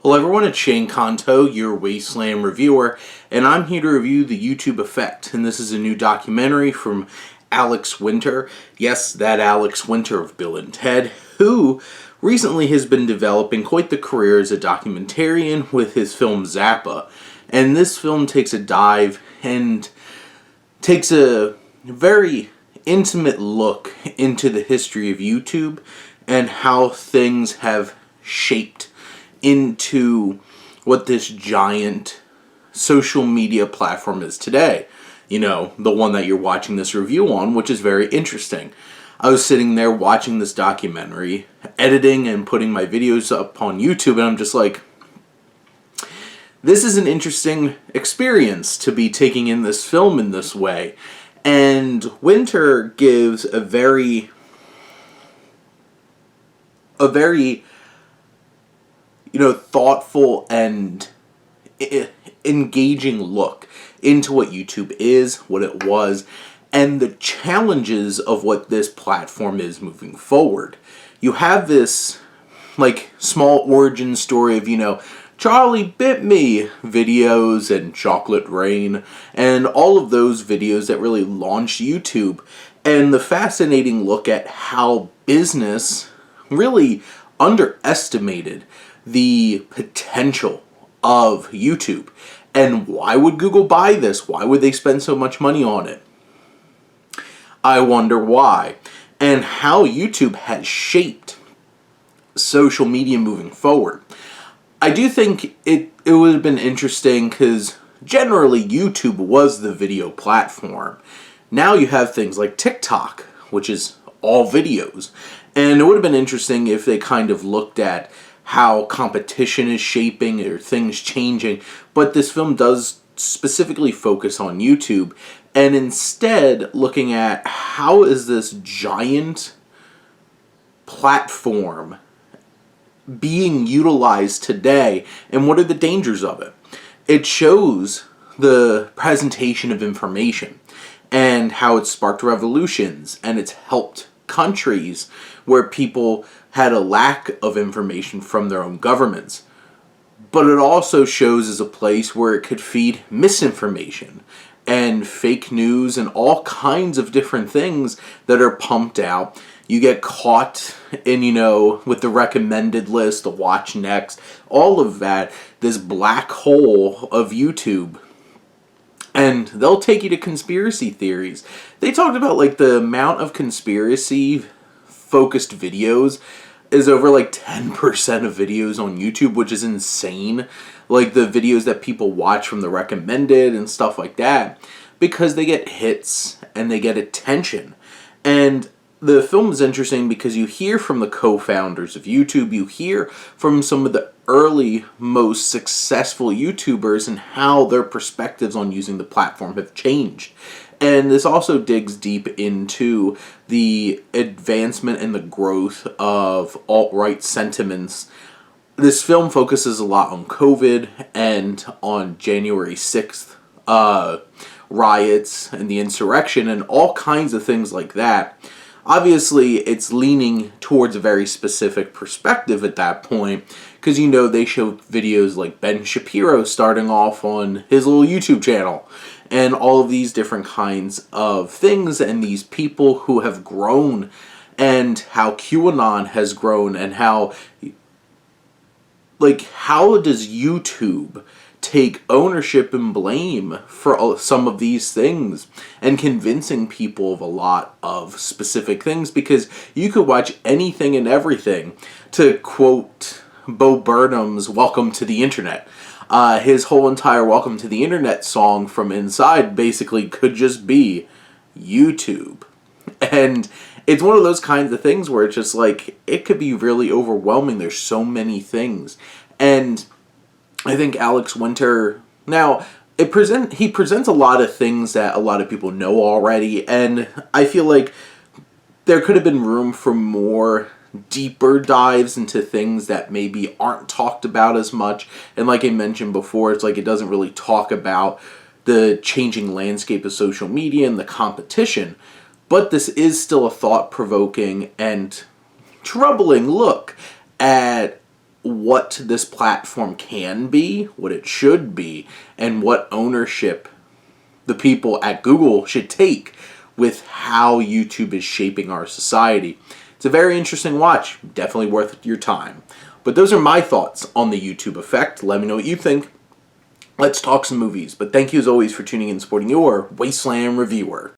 Hello everyone, it's Shane Conto, your Wasteland reviewer, and I'm here to review The YouTube Effect, and this is a new documentary from Alex Winter. Yes, that Alex Winter of Bill and Ted, who recently has been developing quite the career as a documentarian with his film Zappa. And this film takes a dive and takes a very intimate look into the history of YouTube and how things have shaped into what this giant social media platform is today. You know, the one that you're watching this review on, which is very interesting. I was sitting there watching this documentary, editing and putting my videos up on YouTube, and I'm just like, this is an interesting experience to be taking in this film in this way. And Winter gives a very thoughtful and engaging look into what YouTube is, what it was, and the challenges of what this platform is moving forward. You have this, small origin story of, Charlie bit me videos and Chocolate Rain and all of those videos that really launched YouTube, and the fascinating look at how business really underestimated the potential of YouTube. And why would Google buy this? Why would they spend so much money on it? I wonder why. And how YouTube has shaped social media moving forward. I do think it would have been interesting because generally YouTube was the video platform. Now you have things like TikTok, which is all videos. And it would have been interesting if they kind of looked at how competition is shaping or things changing. But this film does specifically focus on YouTube, and instead looking at how is this giant platform being utilized today and what are the dangers of it. It shows the presentation of information and how it's sparked revolutions and it's helped countries where people had a lack of information from their own governments. But it also shows as a place where it could feed misinformation and fake news and all kinds of different things that are pumped out. You get caught in, with the recommended list, the watch next, all of that, this black hole of YouTube. And they'll take you to conspiracy theories. They talked about the amount of conspiracy focused videos is over 10% of videos on YouTube, which is insane. The videos that people watch from the recommended and stuff like that, because they get hits and they get attention. And the film is interesting because you hear from the co-founders of YouTube, you hear from some of the early, most successful YouTubers and how their perspectives on using the platform have changed. And this also digs deep into the advancement and the growth of alt-right sentiments. This film focuses a lot on COVID and on January 6th riots and the insurrection and all kinds of things like that. Obviously, it's leaning towards a very specific perspective at that point because, they show videos like Ben Shapiro starting off on his little YouTube channel and all of these different kinds of things and these people who have grown and how QAnon has grown and how does YouTube take ownership and blame for some of these things and convincing people of a lot of specific things, because you could watch anything and everything. To quote Bo Burnham's Welcome to the Internet, his whole entire Welcome to the Internet song from Inside basically could just be YouTube. And it's one of those kinds of things where it's just it could be really overwhelming. There's so many things. And I think Alex Winter, now, he presents a lot of things that a lot of people know already, and I feel like there could have been room for more deeper dives into things that maybe aren't talked about as much. And like I mentioned before, it's it doesn't really talk about the changing landscape of social media and the competition, but this is still a thought-provoking and troubling look at what this platform can be, what it should be, and what ownership the people at Google should take with how YouTube is shaping our society. It's a very interesting watch, definitely worth your time. But those are my thoughts on the YouTube effect. Let me know what you think. Let's talk some movies. But thank you as always for tuning in and supporting your Wasteland reviewer.